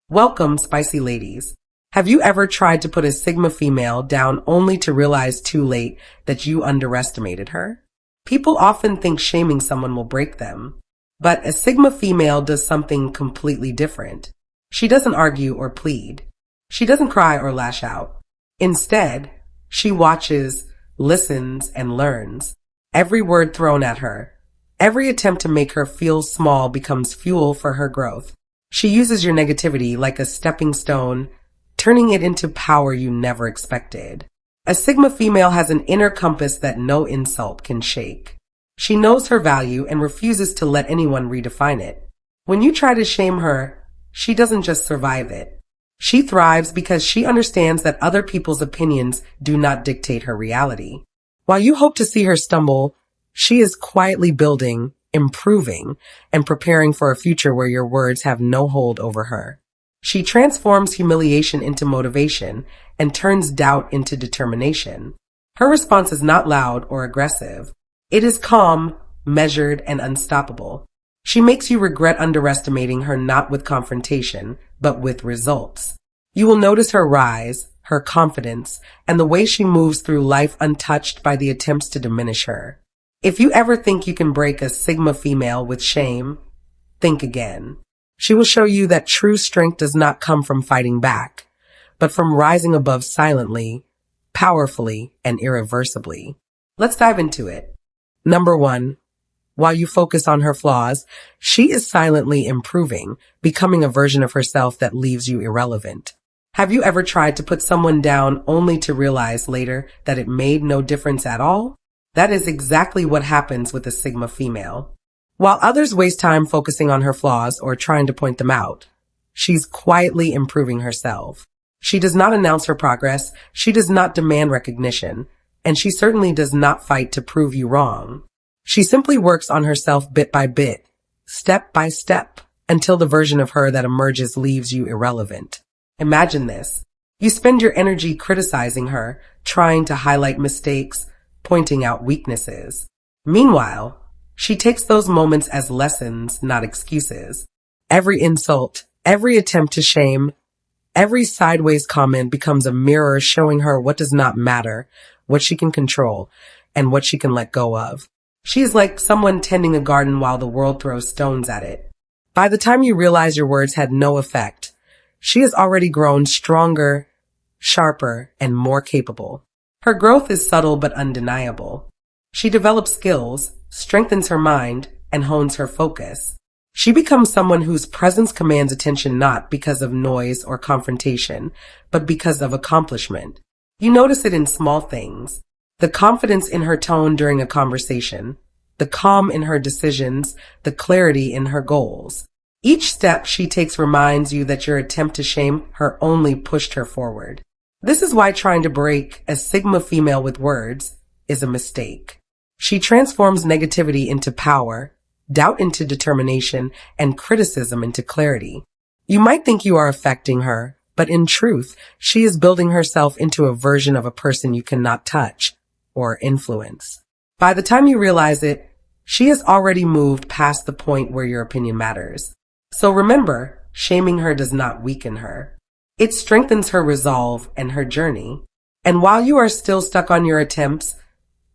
Welcome, spicy ladies. Have you ever tried to put a Sigma female down only to realize too late that you underestimated her? People often think shaming someone will break them, but a Sigma female does something completely different. She doesn't argue or plead. She doesn't cry or lash out. Instead, she watches, listens, and learns. Every word thrown at her, every attempt to make her feel small becomes fuel for her growth. She uses your negativity like a stepping stone, turning it into power you never expected. A Sigma female has an inner compass that no insult can shake. She knows her value and refuses to let anyone redefine it. When you try to shame her, she doesn't just survive it. She thrives because she understands that other people's opinions do not dictate her reality. While you hope to see her stumble, she is quietly building, improving, and preparing for a future where your words have no hold over her. She transforms humiliation into motivation and turns doubt into determination. Her response is not loud or aggressive. It is calm, measured, and unstoppable. She makes you regret underestimating her not with confrontation, but with results. You will notice her rise, her confidence, and the way she moves through life untouched by the attempts to diminish her. If you ever think you can break a Sigma female with shame, think again. She will show you that true strength does not come from fighting back, but from rising above silently, powerfully, and irreversibly. Let's dive into it. Number 1. While you focus on her flaws, she is silently improving, becoming a version of herself that leaves you irrelevant. Have you ever tried to put someone down only to realize later that it made no difference at all? That is exactly what happens with a Sigma female. While others waste time focusing on her flaws or trying to point them out, she's quietly improving herself. She does not announce her progress, she does not demand recognition, and she certainly does not fight to prove you wrong. She simply works on herself bit by bit, step by step, until the version of her that emerges leaves you irrelevant. Imagine this. You spend your energy criticizing her, trying to highlight mistakes, pointing out weaknesses. Meanwhile, she takes those moments as lessons, not excuses. Every insult, every attempt to shame, every sideways comment becomes a mirror showing her what does not matter, what she can control, and what she can let go of. She is like someone tending a garden while the world throws stones at it. By the time you realize your words had no effect, she has already grown stronger, sharper, and more capable. Her growth is subtle but undeniable. She develops skills, strengthens her mind, and hones her focus. She becomes someone whose presence commands attention not because of noise or confrontation, but because of accomplishment. You notice it in small things. The confidence in her tone during a conversation, the calm in her decisions, the clarity in her goals. Each step she takes reminds you that your attempt to shame her only pushed her forward. This is why trying to break a Sigma female with words is a mistake. She transforms negativity into power, doubt into determination, and criticism into clarity. You might think you are affecting her, but in truth, she is building herself into a version of a person you cannot touch or influence. By the time you realize it, she has already moved past the point where your opinion matters. So remember, shaming her does not weaken her. It strengthens her resolve and her journey. And while you are still stuck on your attempts,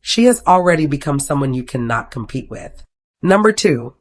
she has already become someone you cannot compete with. Number 2,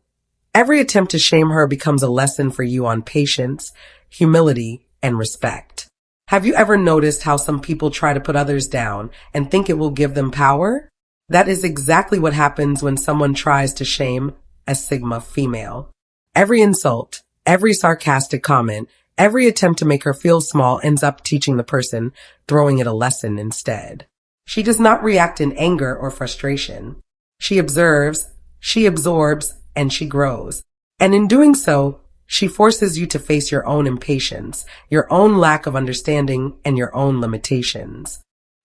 every attempt to shame her becomes a lesson for you on patience, humility, and respect. Have you ever noticed how some people try to put others down and think it will give them power? That is exactly what happens when someone tries to shame a Sigma female. Every insult, every sarcastic comment, every attempt to make her feel small ends up teaching the person, throwing it a lesson instead. She does not react in anger or frustration. She observes, she absorbs, and she grows. And in doing so, she forces you to face your own impatience, your own lack of understanding, and your own limitations.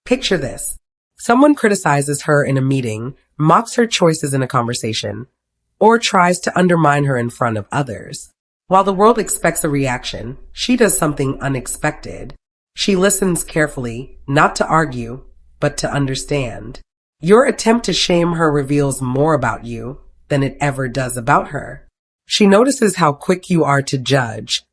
Picture this. Someone criticizes her in a meeting, mocks her choices in a conversation, or tries to undermine her in front of others. While the world expects a reaction, she does something unexpected. She listens carefully, not to argue, but to understand. Your attempt to shame her reveals more about you than it ever does about her. She notices how quick you are to judge,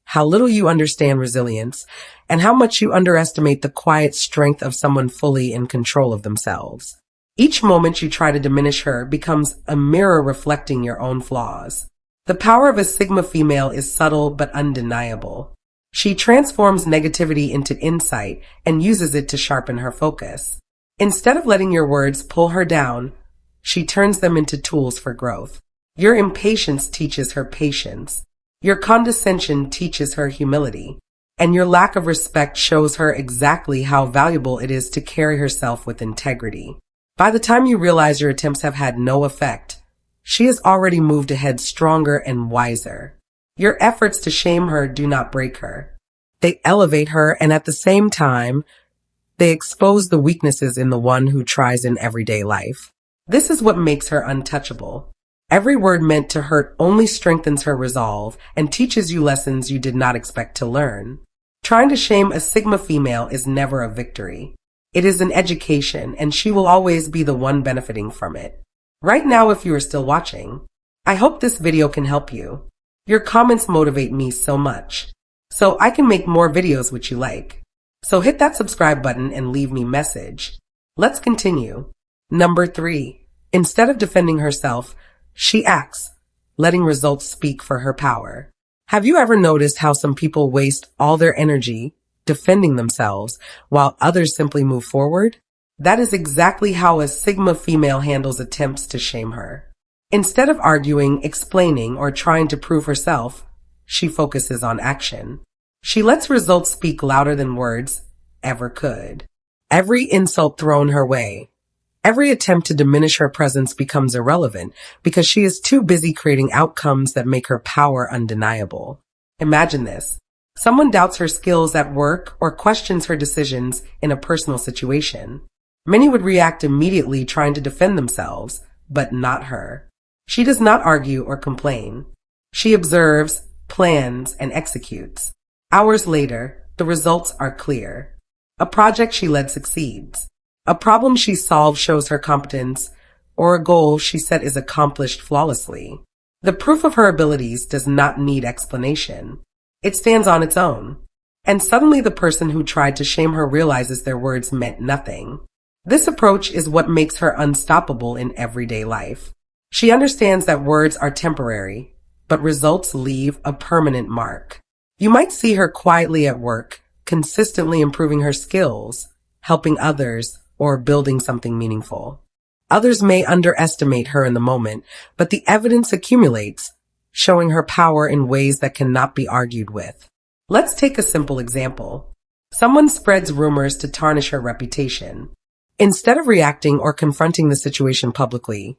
how little you understand resilience, and how much you underestimate the quiet strength of someone fully in control of themselves. Each moment you try to diminish her becomes a mirror reflecting your own flaws. The power of a Sigma female is subtle but undeniable. She transforms negativity into insight and uses it to sharpen her focus. Instead of letting your words pull her down, she turns them into tools for growth. Your impatience teaches her patience. Your condescension teaches her humility. And your lack of respect shows her exactly how valuable it is to carry herself with integrity. By the time you realize your attempts have had no effect, she has already moved ahead stronger and wiser. Your efforts to shame her do not break her. They elevate her, and at the same time, they expose the weaknesses in the one who tries in everyday life. This is what makes her untouchable. Every word meant to hurt only strengthens her resolve and teaches you lessons you did not expect to learn. Trying to shame a Sigma female is never a victory. It is an education, and she will always be the one benefiting from it. Right now, if you are still watching, I hope this video can help you. Your comments motivate me so much, so I can make more videos which you like. So hit that subscribe button and leave me a message. Let's continue. Number 3. Instead of defending herself, she acts, letting results speak for her power. Have you ever noticed how some people waste all their energy defending themselves while others simply move forward? That is exactly how a Sigma female handles attempts to shame her. Instead of arguing, explaining, or trying to prove herself, she focuses on action. She lets results speak louder than words ever could. Every insult thrown her way, every attempt to diminish her presence becomes irrelevant because she is too busy creating outcomes that make her power undeniable. Imagine this. Someone doubts her skills at work or questions her decisions in a personal situation. Many would react immediately trying to defend themselves, but not her. She does not argue or complain. She observes, plans, and executes. Hours later, the results are clear. A project she led succeeds. A problem she solved shows her competence, or a goal she set is accomplished flawlessly. The proof of her abilities does not need explanation. It stands on its own. And suddenly the person who tried to shame her realizes their words meant nothing. This approach is what makes her unstoppable in everyday life. She understands that words are temporary, but results leave a permanent mark. You might see her quietly at work, consistently improving her skills, helping others, or building something meaningful. Others may underestimate her in the moment, but the evidence accumulates, showing her power in ways that cannot be argued with. Let's take a simple example. Someone spreads rumors to tarnish her reputation. Instead of reacting or confronting the situation publicly,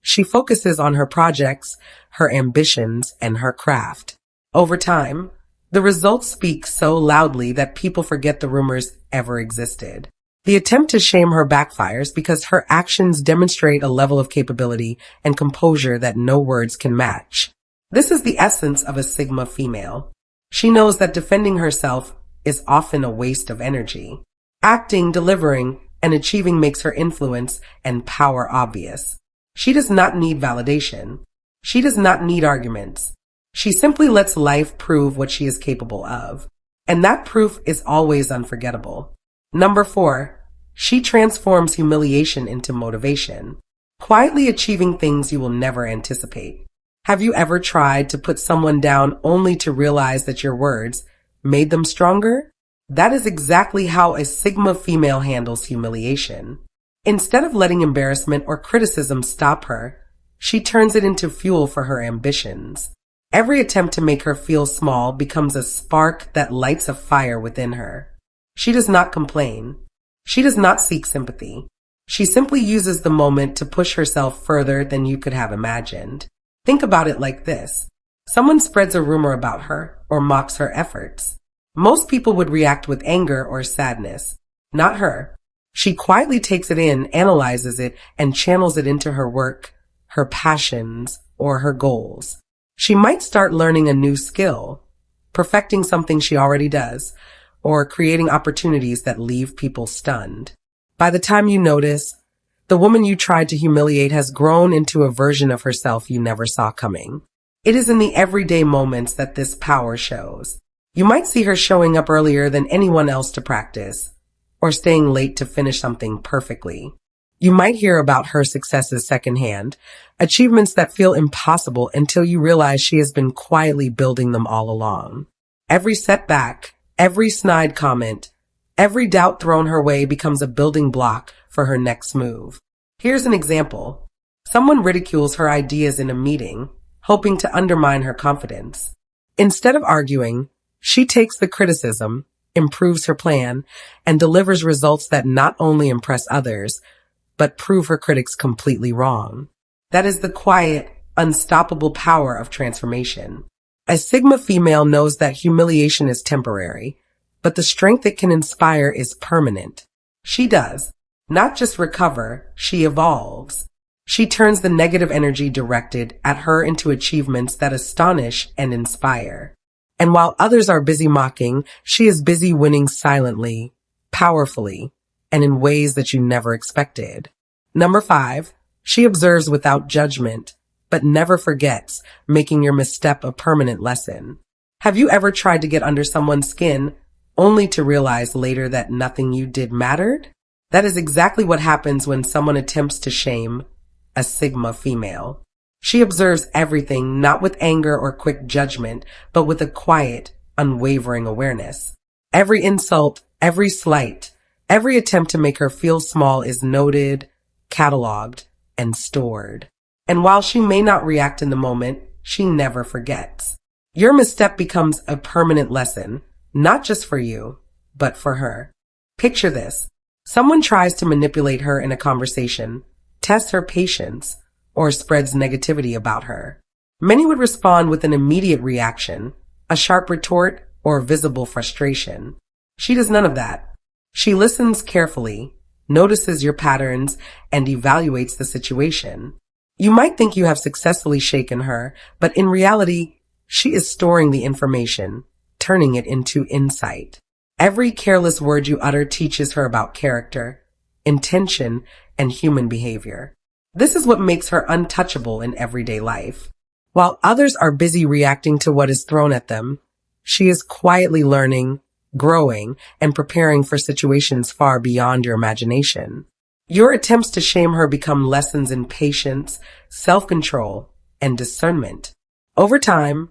she focuses on her projects, her ambitions, and her craft. Over time, the results speak so loudly that people forget the rumors ever existed. The attempt to shame her backfires because her actions demonstrate a level of capability and composure that no words can match. This is the essence of a Sigma female. She knows that defending herself is often a waste of energy. Acting, delivering, and achieving makes her influence and power obvious. She does not need validation. She does not need arguments. She simply lets life prove what she is capable of. And that proof is always unforgettable. Number 4, she transforms humiliation into motivation, quietly achieving things you will never anticipate. Have you ever tried to put someone down only to realize that your words made them stronger? That is exactly how a Sigma female handles humiliation. Instead of letting embarrassment or criticism stop her, she turns it into fuel for her ambitions. Every attempt to make her feel small becomes a spark that lights a fire within her. She does not complain. She does not seek sympathy. She simply uses the moment to push herself further than you could have imagined. Think about it like this. Someone spreads a rumor about her or mocks her efforts. Most people would react with anger or sadness. Not her. She quietly takes it in, analyzes it, and channels it into her work, her passions, or her goals. She might start learning a new skill, perfecting something she already does, or creating opportunities that leave people stunned. By the time you notice, the woman you tried to humiliate has grown into a version of herself you never saw coming. It is in the everyday moments that this power shows. You might see her showing up earlier than anyone else to practice, or staying late to finish something perfectly. You might hear about her successes secondhand, achievements that feel impossible until you realize she has been quietly building them all along. Every setback, every snide comment, every doubt thrown her way becomes a building block for her next move. Here's an example. Someone ridicules her ideas in a meeting, hoping to undermine her confidence. Instead of arguing, she takes the criticism, improves her plan, and delivers results that not only impress others, but prove her critics completely wrong. That is the quiet, unstoppable power of transformation. A Sigma female knows that humiliation is temporary, but the strength it can inspire is permanent. She does not just recover, she evolves. She turns the negative energy directed at her into achievements that astonish and inspire. And while others are busy mocking, she is busy winning silently, powerfully, and in ways that you never expected. Number 5, she observes without judgment, but never forgets, making your misstep a permanent lesson. Have you ever tried to get under someone's skin only to realize later that nothing you did mattered? That is exactly what happens when someone attempts to shame a Sigma female. She observes everything not with anger or quick judgment, but with a quiet, unwavering awareness. Every insult, every slight, every attempt to make her feel small is noted, cataloged, and stored. And while she may not react in the moment, she never forgets. Your misstep becomes a permanent lesson, not just for you, but for her. Picture this. Someone tries to manipulate her in a conversation, tests her patience, or spreads negativity about her. Many would respond with an immediate reaction, a sharp retort, or visible frustration. She does none of that. She listens carefully, notices your patterns, and evaluates the situation. You might think you have successfully shaken her, but in reality, she is storing the information, turning it into insight. Every careless word you utter teaches her about character, intention, and human behavior. This is what makes her untouchable in everyday life. While others are busy reacting to what is thrown at them, she is quietly learning, growing, and preparing for situations far beyond your imagination. Your attempts to shame her become lessons in patience, self-control, and discernment. Over time,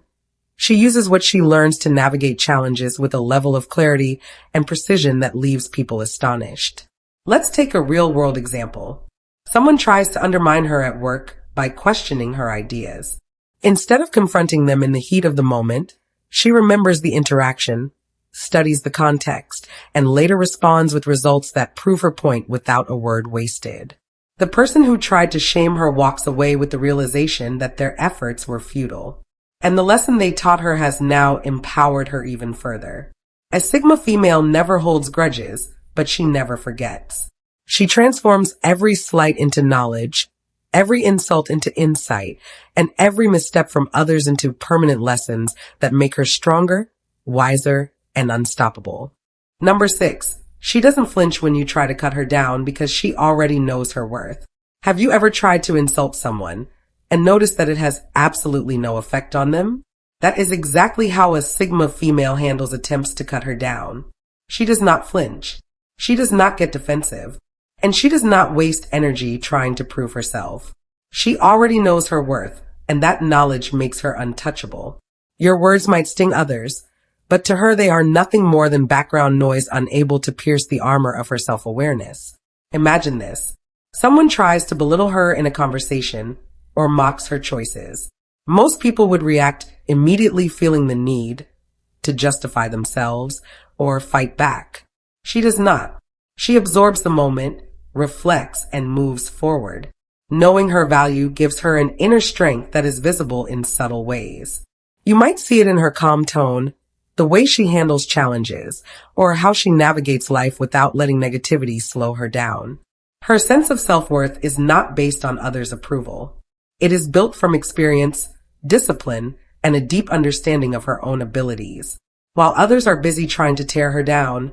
she uses what she learns to navigate challenges with a level of clarity and precision that leaves people astonished. Let's take a real-world example. Someone tries to undermine her at work by questioning her ideas. Instead of confronting them in the heat of the moment, she remembers the interaction, studies the context, and later responds with results that prove her point without a word wasted. The person who tried to shame her walks away with the realization that their efforts were futile, and the lesson they taught her has now empowered her even further. A Sigma female never holds grudges, but she never forgets. She transforms every slight into knowledge, every insult into insight, and every misstep from others into permanent lessons that make her stronger, wiser, and unstoppable. Number 6, she doesn't flinch when you try to cut her down because she already knows her worth. Have you ever tried to insult someone and noticed that it has absolutely no effect on them? That is exactly how a Sigma female handles attempts to cut her down. She does not flinch. She does not get defensive. And she does not waste energy trying to prove herself. She already knows her worth, and that knowledge makes her untouchable. Your words might sting others, but to her they are nothing more than background noise unable to pierce the armor of her self-awareness. Imagine this. Someone tries to belittle her in a conversation or mocks her choices. Most people would react immediately, feeling the need to justify themselves or fight back. She does not. She absorbs the moment, reflects, and moves forward. Knowing her value gives her an inner strength that is visible in subtle ways. You might see it in her calm tone, the way she handles challenges, or how she navigates life without letting negativity slow her down. Her sense of self-worth is not based on others' approval. It is built from experience, discipline, and a deep understanding of her own abilities. While others are busy trying to tear her down,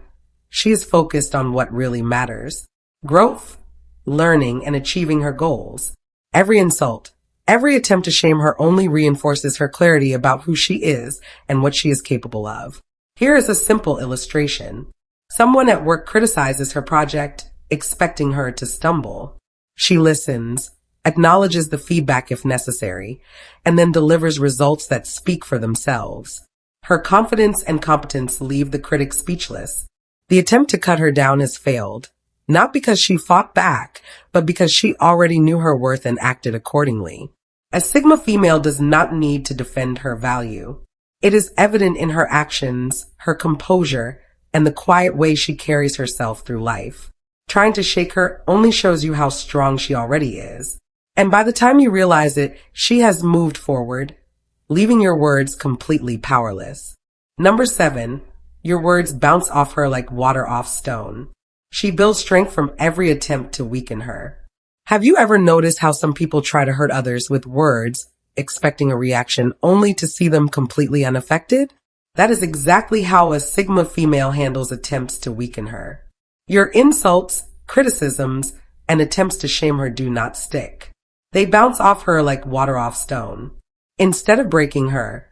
she is focused on what really matters: growth, learning, and achieving her goals. Every insult, every attempt to shame her only reinforces her clarity about who she is and what she is capable of. Here is a simple illustration. Someone at work criticizes her project, expecting her to stumble. She listens, acknowledges the feedback if necessary, and then delivers results that speak for themselves. Her confidence and competence leave the critic speechless. The attempt to cut her down has failed, not because she fought back, but because she already knew her worth and acted accordingly. A Sigma female does not need to defend her value. It is evident in her actions, her composure, and the quiet way she carries herself through life. Trying to shake her only shows you how strong she already is. And by the time you realize it, she has moved forward, leaving your words completely powerless. Number 7, your words bounce off her like water off stone. She builds strength from every attempt to weaken her. Have you ever noticed how some people try to hurt others with words, expecting a reaction only to see them completely unaffected? That is exactly how a Sigma female handles attempts to weaken her. Your insults, criticisms, and attempts to shame her do not stick. They bounce off her like water off stone. Instead of breaking her,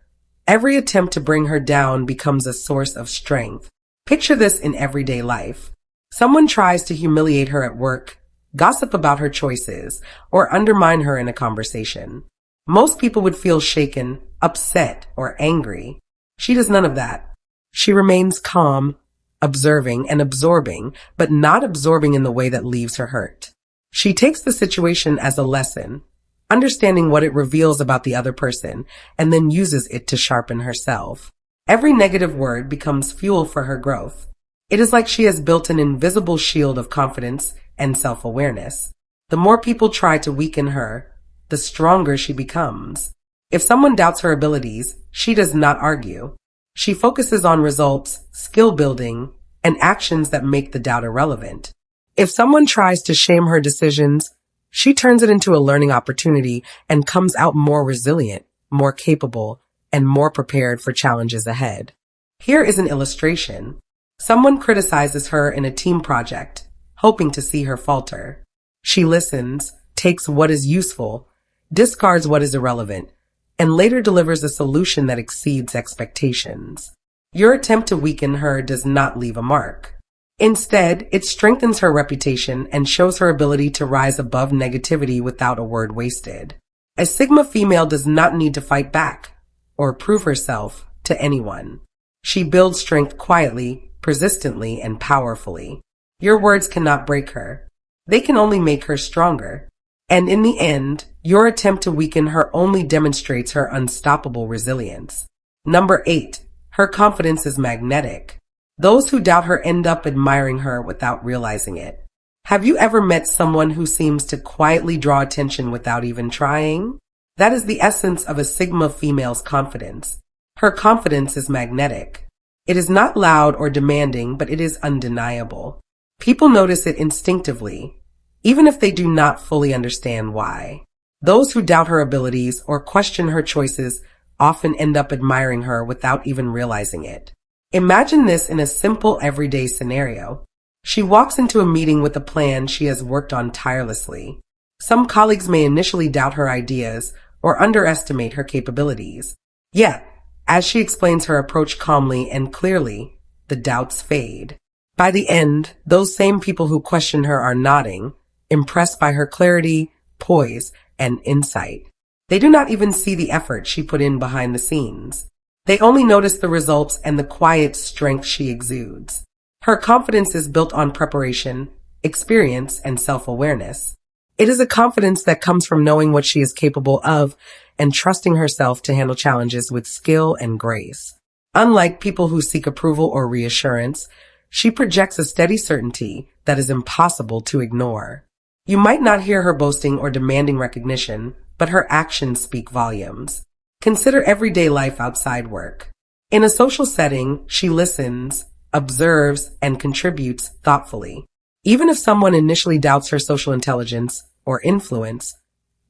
every attempt to bring her down becomes a source of strength. Picture this in everyday life. Someone tries to humiliate her at work, gossip about her choices, or undermine her in a conversation. Most people would feel shaken, upset, or angry. She does none of that. She remains calm, observing and absorbing, but not absorbing in the way that leaves her hurt. She takes the situation as a lesson, understanding what it reveals about the other person, and then uses it to sharpen herself. Every negative word becomes fuel for her growth. It is like she has built an invisible shield of confidence and self-awareness. The more people try to weaken her, the stronger she becomes. If someone doubts her abilities, she does not argue. She focuses on results, skill building, and actions that make the doubt irrelevant. If someone tries to shame her decisions, she turns it into a learning opportunity and comes out more resilient, more capable, and more prepared for challenges ahead. Here is an illustration. Someone criticizes her in a team project, hoping to see her falter. She listens, takes what is useful, discards what is irrelevant, and later delivers a solution that exceeds expectations. Your attempt to weaken her does not leave a mark. Instead, it strengthens her reputation and shows her ability to rise above negativity without a word wasted. A Sigma female does not need to fight back or prove herself to anyone. She builds strength quietly, persistently, and powerfully. Your words cannot break her. They can only make her stronger. And in the end, your attempt to weaken her only demonstrates her unstoppable resilience. Number 8, her confidence is magnetic. Those who doubt her end up admiring her without realizing it. Have you ever met someone who seems to quietly draw attention without even trying? That is the essence of a Sigma female's confidence. Her confidence is magnetic. It is not loud or demanding, but it is undeniable. People notice it instinctively, even if they do not fully understand why. Those who doubt her abilities or question her choices often end up admiring her without even realizing it. Imagine this in a simple everyday scenario. She walks into a meeting with a plan she has worked on tirelessly. Some colleagues may initially doubt her ideas or underestimate her capabilities. Yet, as she explains her approach calmly and clearly, the doubts fade. By the end, those same people who question her are nodding, impressed by her clarity, poise, and insight. They do not even see the effort she put in behind the scenes. They only notice the results and the quiet strength she exudes. Her confidence is built on preparation, experience, and self-awareness. It is a confidence that comes from knowing what she is capable of and trusting herself to handle challenges with skill and grace. Unlike people who seek approval or reassurance, she projects a steady certainty that is impossible to ignore. You might not hear her boasting or demanding recognition, but her actions speak volumes. Consider everyday life outside work. In a social setting, she listens, observes, and contributes thoughtfully. Even if someone initially doubts her social intelligence or influence,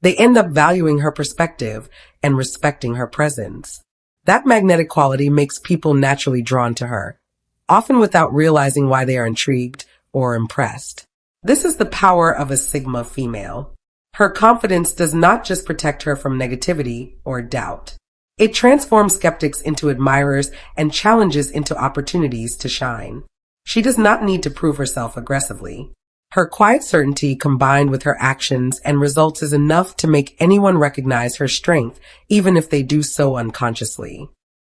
they end up valuing her perspective and respecting her presence. That magnetic quality makes people naturally drawn to her, often without realizing why they are intrigued or impressed. This is the power of a Sigma female. Her confidence does not just protect her from negativity or doubt. It transforms skeptics into admirers and challenges into opportunities to shine. She does not need to prove herself aggressively. Her quiet certainty combined with her actions and results is enough to make anyone recognize her strength, even if they do so unconsciously.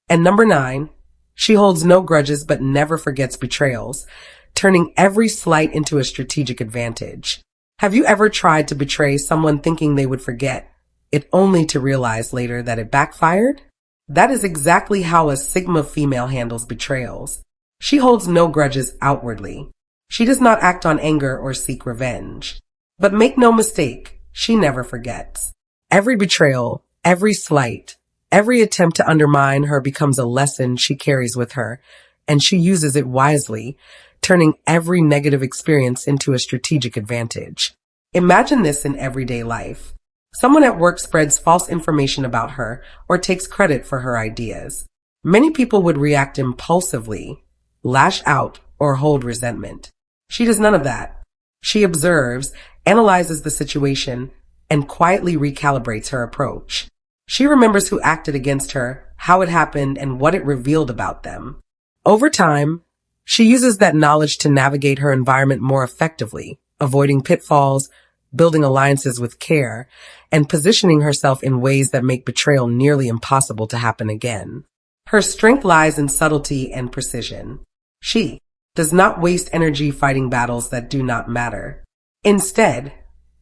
And number 9, she holds no grudges but never forgets betrayals, turning every slight into a strategic advantage. Have you ever tried to betray someone thinking they would forget it only to realize later that it backfired? That is exactly how a Sigma female handles betrayals. She holds no grudges outwardly. She does not act on anger or seek revenge. But make no mistake, she never forgets. Every betrayal, every slight, every attempt to undermine her becomes a lesson she carries with her, and she uses it wisely, turning every negative experience into a strategic advantage. Imagine this in everyday life. Someone at work spreads false information about her or takes credit for her ideas. Many people would react impulsively, lash out, or hold resentment. She does none of that. She observes, analyzes the situation, and quietly recalibrates her approach. She remembers who acted against her, how it happened, and what it revealed about them. Over time, she uses that knowledge to navigate her environment more effectively, avoiding pitfalls, building alliances with care, and positioning herself in ways that make betrayal nearly impossible to happen again. Her strength lies in subtlety and precision. She does not waste energy fighting battles that do not matter. Instead,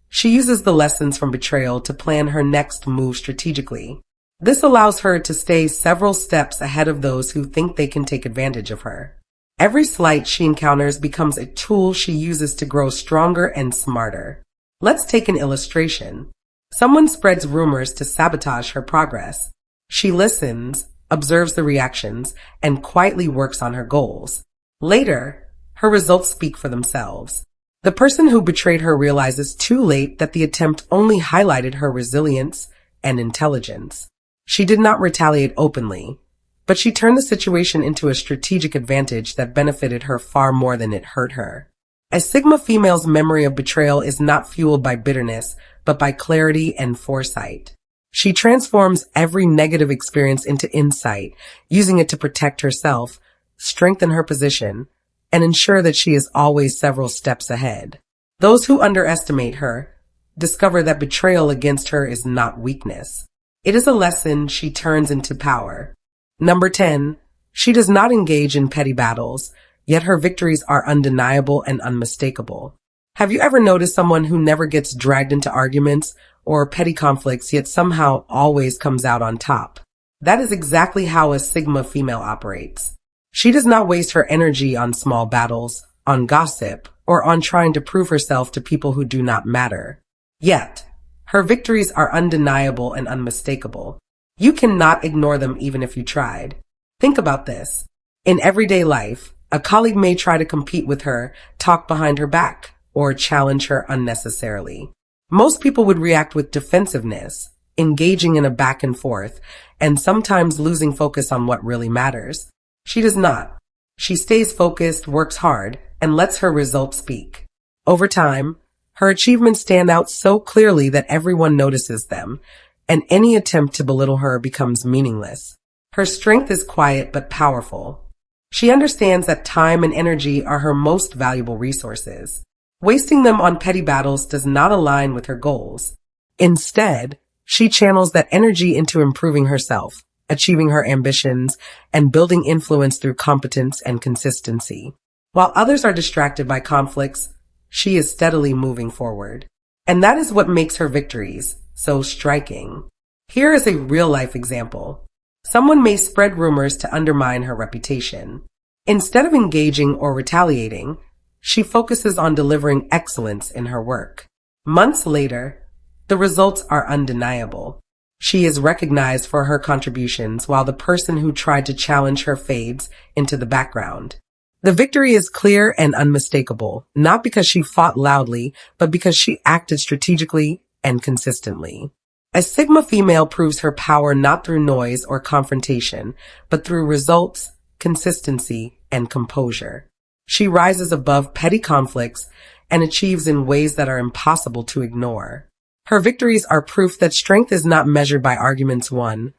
she uses the lessons from betrayal to plan her next move strategically. This allows her to stay several steps ahead of those who think they can take advantage of her. Every slight she encounters becomes a tool she uses to grow stronger and smarter. Let's take an illustration. Someone spreads rumors to sabotage her progress. She listens, observes the reactions, and quietly works on her goals. Later, her results speak for themselves. The person who betrayed her realizes too late that the attempt only highlighted her resilience and intelligence. She did not retaliate openly, but she turned the situation into a strategic advantage that benefited her far more than it hurt her. A Sigma female's memory of betrayal is not fueled by bitterness, but by clarity and foresight. She transforms every negative experience into insight, using it to protect herself, strengthen her position, and ensure that she is always several steps ahead. Those who underestimate her discover that betrayal against her is not weakness. It is a lesson she turns into power. Number 10, she does not engage in petty battles, yet her victories are undeniable and unmistakable. Have you ever noticed someone who never gets dragged into arguments or petty conflicts, yet somehow always comes out on top? That is exactly how a Sigma female operates. She does not waste her energy on small battles, on gossip, or on trying to prove herself to people who do not matter. Yet, her victories are undeniable and unmistakable. You cannot ignore them even if you tried. Think about this. In everyday life, a colleague may try to compete with her, talk behind her back, or challenge her unnecessarily. Most people would react with defensiveness, engaging in a back and forth, and sometimes losing focus on what really matters. She does not. She stays focused, works hard, and lets her results speak. Over time, her achievements stand out so clearly that everyone notices them, and any attempt to belittle her becomes meaningless. Her strength is quiet but powerful. She understands that time and energy are her most valuable resources. Wasting them on petty battles does not align with her goals. Instead, she channels that energy into improving herself, achieving her ambitions, and building influence through competence and consistency. While others are distracted by conflicts, she is steadily moving forward. And that is what makes her victories so striking. Here is a real-life example. Someone may spread rumors to undermine her reputation. Instead of engaging or retaliating, she focuses on delivering excellence in her work. Months later, the results are undeniable. She is recognized for her contributions while the person who tried to challenge her fades into the background. The victory is clear and unmistakable, not because she fought loudly, but because she acted strategically and consistently. A Sigma female proves her power not through noise or confrontation, but through results, consistency, and composure. She rises above petty conflicts and achieves in ways that are impossible to ignore. Her victories are proof that strength is not measured by arguments won,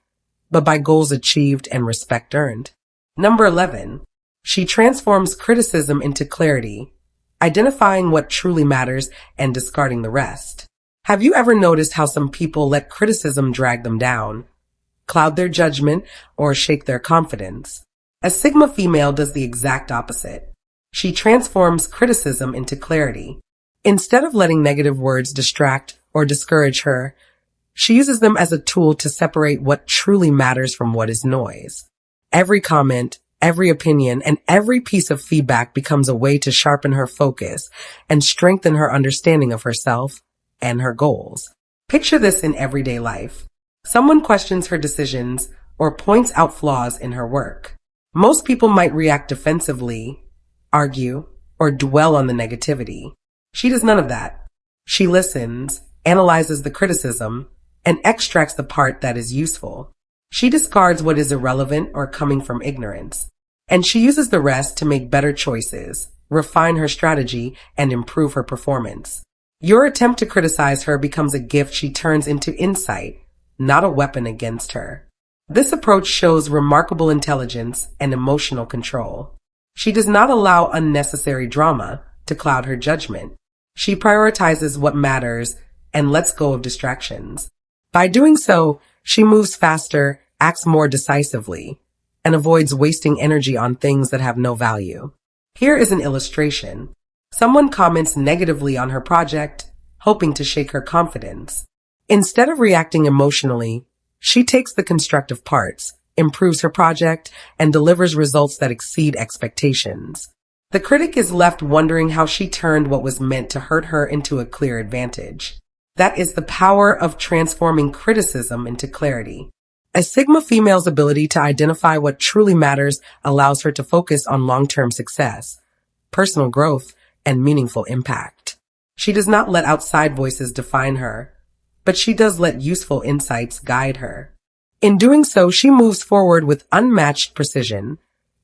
but by goals achieved and respect earned. Number 11. She transforms criticism into clarity, identifying what truly matters and discarding the rest. Have you ever noticed how some people let criticism drag them down, cloud their judgment, or shake their confidence? A Sigma female does the exact opposite. She transforms criticism into clarity. Instead of letting negative words distract or discourage her, she uses them as a tool to separate what truly matters from what is noise. Every comment, every opinion, and every piece of feedback becomes a way to sharpen her focus and strengthen her understanding of herself and her goals. Picture this in everyday life. Someone questions her decisions or points out flaws in her work. Most people might react defensively, argue, or dwell on the negativity. She does none of that. She listens, analyzes the criticism, and extracts the part that is useful. She discards what is irrelevant or coming from ignorance. And she uses the rest to make better choices, refine her strategy, and improve her performance. Your attempt to criticize her becomes a gift she turns into insight, not a weapon against her. This approach shows remarkable intelligence and emotional control. She does not allow unnecessary drama to cloud her judgment. She prioritizes what matters and lets go of distractions. By doing so, she moves faster, acts more decisively, and avoids wasting energy on things that have no value. Here is an illustration. Someone comments negatively on her project, hoping to shake her confidence. Instead of reacting emotionally, she takes the constructive parts, improves her project, and delivers results that exceed expectations. The critic is left wondering how she turned what was meant to hurt her into a clear advantage. That is the power of transforming criticism into clarity. A Sigma female's ability to identify what truly matters allows her to focus on long-term success, personal growth, and meaningful impact. She does not let outside voices define her, but she does let useful insights guide her. In doing so, she moves forward with unmatched precision,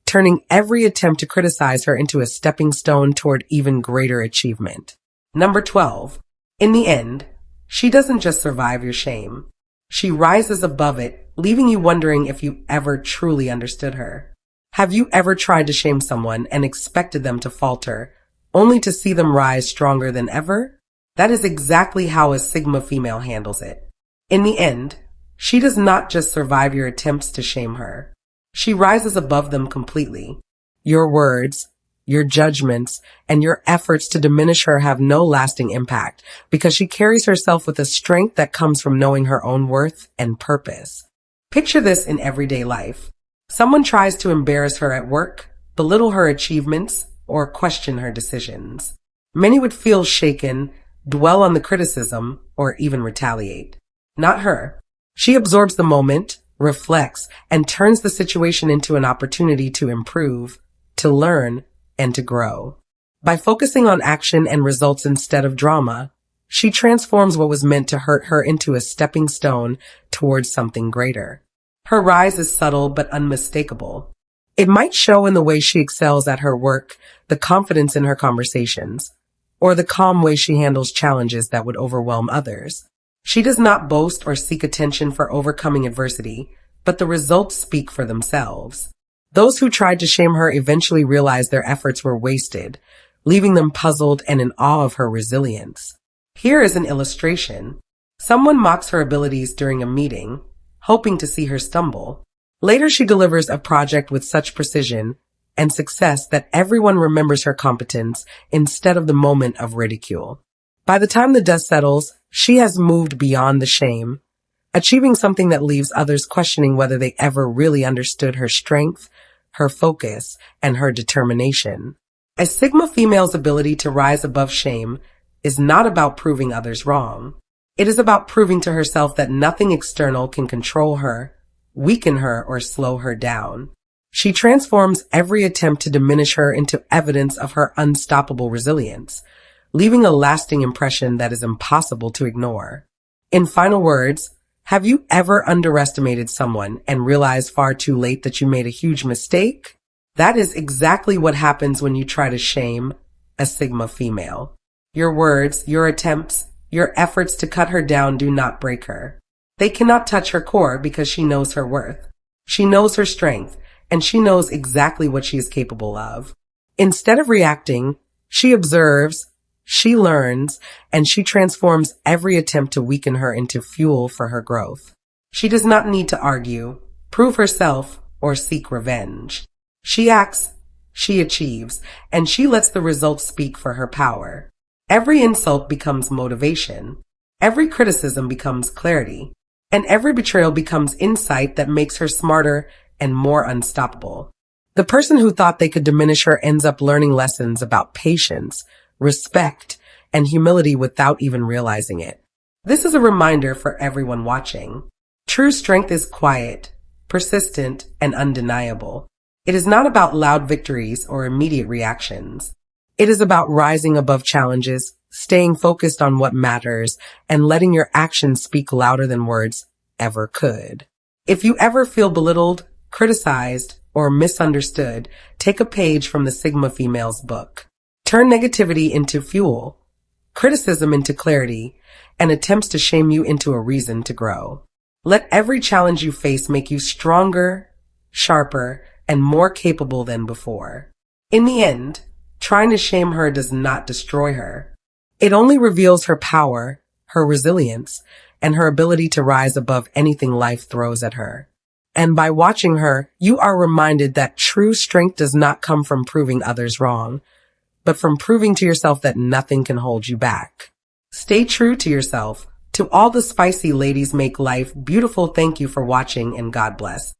turning every attempt to criticize her into a stepping stone toward even greater achievement. Number 12. In the end, she doesn't just survive your shame. She rises above it, leaving you wondering if you ever truly understood her. Have you ever tried to shame someone and expected them to falter, only to see them rise stronger than ever? That is exactly how a Sigma female handles it. In the end, she does not just survive your attempts to shame her. She rises above them completely. Your words, your judgments, and your efforts to diminish her have no lasting impact because she carries herself with a strength that comes from knowing her own worth and purpose. Picture this in everyday life. Someone tries to embarrass her at work, belittle her achievements, or question her decisions. Many would feel shaken, dwell on the criticism, or even retaliate. Not her. She absorbs the moment, reflects, and turns the situation into an opportunity to improve, to learn, and to grow. By focusing on action and results instead of drama, she transforms what was meant to hurt her into a stepping stone towards something greater. Her rise is subtle but unmistakable. It might show in the way she excels at her work, the confidence in her conversations, or the calm way she handles challenges that would overwhelm others. She does not boast or seek attention for overcoming adversity, but the results speak for themselves. Those who tried to shame her eventually realized their efforts were wasted, leaving them puzzled and in awe of her resilience. Here is an illustration. Someone mocks her abilities during a meeting, hoping to see her stumble. Later, she delivers a project with such precision and success that everyone remembers her competence instead of the moment of ridicule. By the time the dust settles, she has moved beyond the shame, achieving something that leaves others questioning whether they ever really understood her strength, her focus, and her determination. A Sigma female's ability to rise above shame is not about proving others wrong. It is about proving to herself that nothing external can control her, weaken her, or slow her down. She transforms every attempt to diminish her into evidence of her unstoppable resilience, leaving a lasting impression that is impossible to ignore. In final words, have you ever underestimated someone and realized far too late that you made a huge mistake? That is exactly what happens when you try to shame a Sigma female. Your words, your attempts, your efforts to cut her down do not break her. They cannot touch her core because she knows her worth. She knows her strength, and she knows exactly what she is capable of. Instead of reacting, she observes, she learns, and she transforms every attempt to weaken her into fuel for her growth. She does not need to argue, prove herself, or seek revenge. She acts, she achieves, and she lets the results speak for her power. Every insult becomes motivation. Every criticism becomes clarity. And every betrayal becomes insight that makes her smarter and more unstoppable. The person who thought they could diminish her ends up learning lessons about patience, respect, and humility without even realizing it. This is a reminder for everyone watching. True strength is quiet, persistent, and undeniable. It is not about loud victories or immediate reactions. It is about rising above challenges, staying focused on what matters, and letting your actions speak louder than words ever could. If you ever feel belittled, criticized, or misunderstood, take a page from the Sigma Female's book. Turn negativity into fuel, criticism into clarity, and attempts to shame you into a reason to grow. Let every challenge you face make you stronger, sharper, and more capable than before. In the end, trying to shame her does not destroy her. It only reveals her power, her resilience, and her ability to rise above anything life throws at her. And by watching her, you are reminded that true strength does not come from proving others wrong, but from proving to yourself that nothing can hold you back. Stay true to yourself. To all the spicy ladies make life beautiful, thank you for watching and God bless.